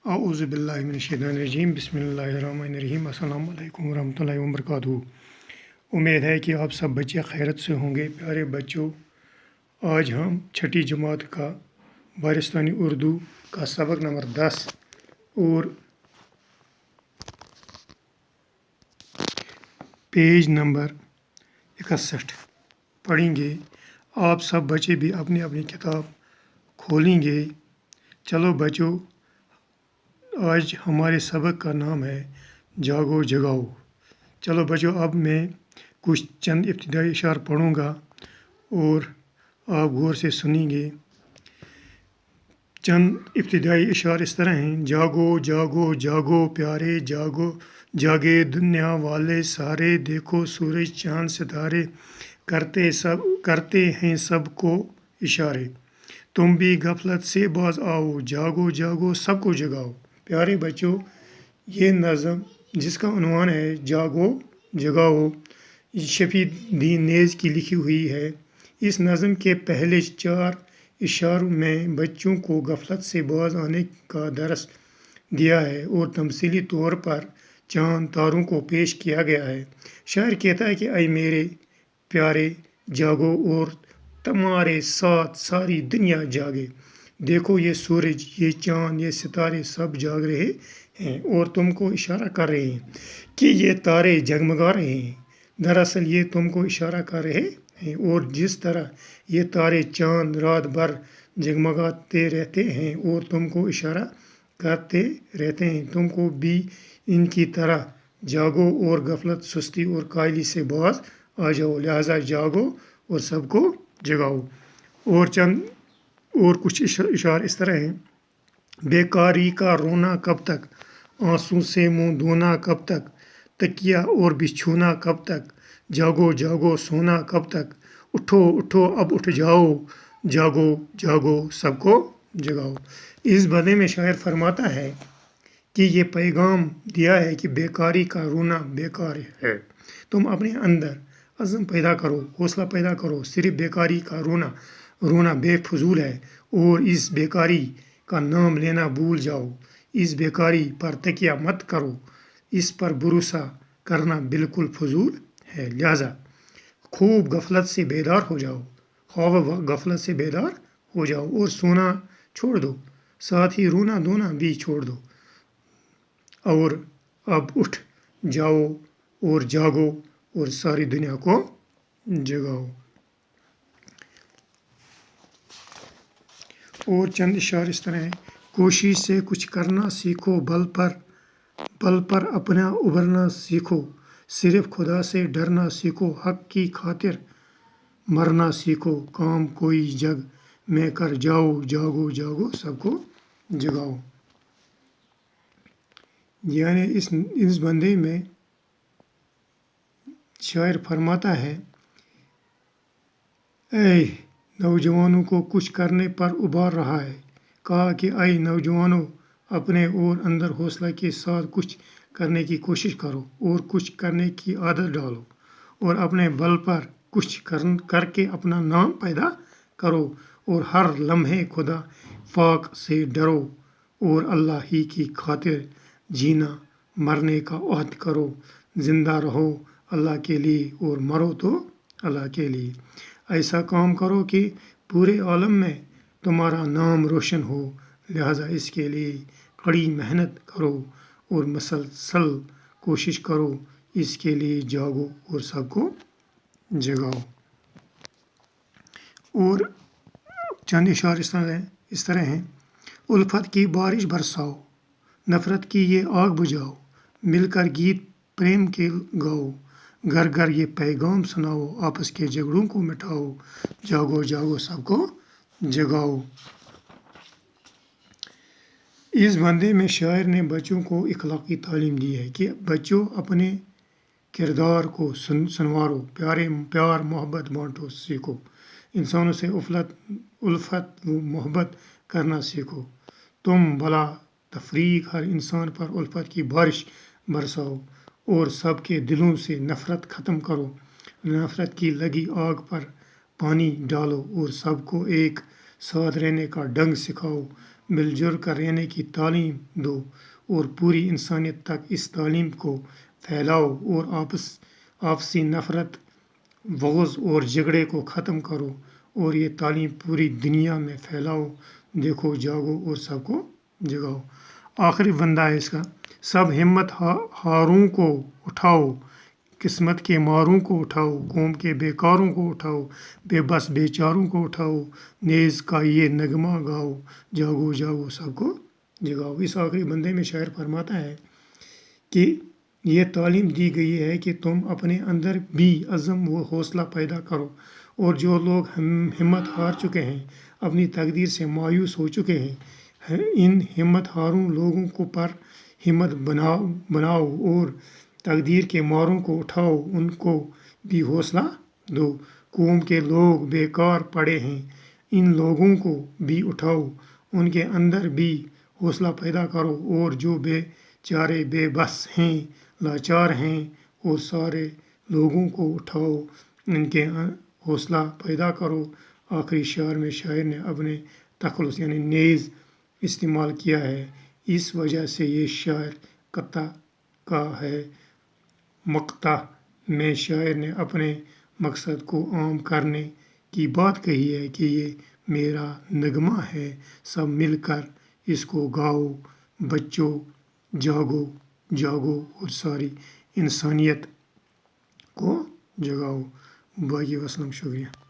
اعوذ باللہ من الشیطان الرجیم بسم اللہ الرحمن الرحیم السلام علیکم ورحمۃ اللہ وبرکاتہ۔ امید ہے کہ آپ سب بچے خیرت سے ہوں گے۔ پیارے بچوں، آج ہم چھٹی جماعت کا بارستانی اردو کا سبق نمبر 10 اور پیج نمبر 61 پڑھیں گے۔ آپ سب بچے بھی اپنی اپنی کتاب کھولیں گے۔ چلو بچوں، آج ہمارے سبق کا نام ہے جاگو جگاؤ۔ چلو بچوں، اب میں کچھ چند ابتدائی اشعار پڑھوں گا اور آپ غور سے سنیں گے۔ چند ابتدائی اشعار اس طرح ہیں: جاگو جاگو جاگو پیارے جاگو، جاگے دنیا والے سارے، دیکھو سورج چاند ستارے، کرتے ہیں سب کو اشارے، تم بھی غفلت سے باز آؤ، جاگو جاگو سب کو جگاؤ۔ پیارے بچوں، یہ نظم جس کا عنوان ہے جاگو جگاؤ، شفیع الدین نیز کی لکھی ہوئی ہے۔ اس نظم کے پہلے 4 اشعاروں میں بچوں کو غفلت سے باز آنے کا درس دیا ہے اور تمثیلی طور پر چاند تاروں کو پیش کیا گیا ہے۔ شاعر کہتا ہے کہ اے میرے پیارے جاگو اور تمہارے ساتھ ساری دنیا جاگے، دیکھو یہ سورج، یہ چاند، یہ ستارے سب جاگ رہے ہیں اور تم کو اشارہ کر رہے ہیں کہ یہ تارے جگمگا رہے ہیں۔ دراصل یہ تم کو اشارہ کر رہے ہیں، اور جس طرح یہ تارے چاند رات بھر جگمگاتے رہتے ہیں اور تم کو اشارہ کرتے رہتے ہیں، تم کو بھی ان کی طرح جاگو اور غفلت، سستی اور کاہلی سے باز آ جاؤ، لہٰذا جاگو اور سب کو جگاؤ۔ اور کچھ اشعار اس طرح ہیں: بیکاری کا رونا کب تک، آنسوں سے منہ دھونا کب تک، تکیہ اور بچھونا کب تک، جاگو جاگو سونا کب تک، اٹھو اٹھو اب اٹھ جاؤ، جاگو جاگو سب کو جگاؤ۔ اس بندے میں شاعر فرماتا ہے کہ یہ پیغام دیا ہے کہ بیکاری کا رونا بیکار ہے، تم اپنے اندر عزم پیدا کرو، حوصلہ پیدا کرو، صرف بیکاری کا رونا بے فضول ہے، اور اس بیکاری کا نام لینا بھول جاؤ، اس بیکاری پر تکیہ مت کرو، اس پر بھروسہ کرنا بالکل فضول ہے، لہٰذا خوب غفلت سے بیدار ہو جاؤ، غفلت سے بیدار ہو جاؤ اور سونا چھوڑ دو، ساتھ ہی رونا دھونا بھی چھوڑ دو، اور اب اٹھ جاؤ اور جاگو اور ساری دنیا کو جگاؤ۔ اور چند اشعار اس طرح ہیں: کوشش سے کچھ کرنا سیکھو، بل پر اپنا ابھرنا سیکھو، صرف خدا سے ڈرنا سیکھو، حق کی خاطر مرنا سیکھو، کام کوئی جگ میں کر جاؤ، جاگو جاگو سب کو جگاؤ۔ یعنی اس بندے میں شاعر فرماتا ہے، اے نوجوانوں کو کچھ کرنے پر ابھار رہا ہے، کہا کہ اے نوجوانوں، اپنے اور اندر حوصلہ کے ساتھ کچھ کرنے کی کوشش کرو اور کچھ کرنے کی عادت ڈالو، اور اپنے بل پر کچھ کر کے اپنا نام پیدا کرو، اور ہر لمحے خدا پاک سے ڈرو اور اللہ ہی کی خاطر جینا مرنے کا عہد کرو، زندہ رہو اللہ کے لیے اور مرو تو اللہ کے لیے۔ ایسا کام کرو کہ پورے عالم میں تمہارا نام روشن ہو، لہٰذا اس کے لیے کڑی محنت کرو اور مسلسل کوشش کرو، اس کے لیے جاگو اور سب کو جگاؤ۔ اور چند اشعار اس طرح ہیں: الفت کی بارش برساؤ، نفرت کی یہ آگ بجھاؤ، مل کر گیت پریم کے گاؤ، گھر گھر یہ پیغام سناؤ، آپس کے جھگڑوں کو مٹاؤ، جاگو جاگو سب کو جگاؤ۔ اس بندے میں شاعر نے بچوں کو اخلاقی تعلیم دی ہے کہ بچوں اپنے کردار کو سنوارو، پیار محبت بانٹو سیکھو، انسانوں سے الفت و محبت کرنا سیکھو، تم بلا تفریق ہر انسان پر الفت کی بارش برساؤ اور سب کے دلوں سے نفرت ختم کرو، نفرت کی لگی آگ پر پانی ڈالو اور سب کو ایک ساتھ رہنے کا ڈھنگ سکھاؤ، مل جل کر رہنے کی تعلیم دو اور پوری انسانیت تک اس تعلیم کو پھیلاؤ اور آپسی نفرت، بغض اور جھگڑے کو ختم کرو اور یہ تعلیم پوری دنیا میں پھیلاؤ۔ دیکھو، جاگو اور سب کو جگاؤ۔ آخری بندہ ہے اس کا، سب ہمت ہاروں کو اٹھاؤ، قسمت کے ماروں کو اٹھاؤ، قوم کے بیکاروں کو اٹھاؤ، بے بس بیچاروں کو اٹھاؤ، نیز کا یہ نغمہ گاؤ، جاگو جاگو سب کو جگاؤ۔ اس آخری بندے میں شاعر فرماتا ہے کہ یہ تعلیم دی گئی ہے کہ تم اپنے اندر بھی عزم و حوصلہ پیدا کرو، اور جو لوگ ہمت ہار چکے ہیں، اپنی تقدیر سے مایوس ہو چکے ہیں، ان ہمت ہاروں لوگوں کو پر ہمت بناؤ اور تقدیر کے ماروں کو اٹھاؤ، ان کو بھی حوصلہ دو۔ قوم کے لوگ بیکار پڑے ہیں، ان لوگوں کو بھی اٹھاؤ، ان کے اندر بھی حوصلہ پیدا کرو، اور جو بے چارے بے بس ہیں، لاچار ہیں، اور سارے لوگوں کو اٹھاؤ، ان کے حوصلہ پیدا کرو۔ آخری شعر میں شاعر نے اپنے تخلص یعنی نیز استعمال کیا ہے، اس وجہ سے یہ شعر قطع کا ہے۔ مقطع میں شاعر نے اپنے مقصد کو عام کرنے کی بات کہی ہے کہ یہ میرا نغمہ ہے، سب مل کر اس کو گاؤ، بچوں جاگو جاگو اور ساری انسانیت کو جگاؤ۔ باقی وسلم، شکریہ۔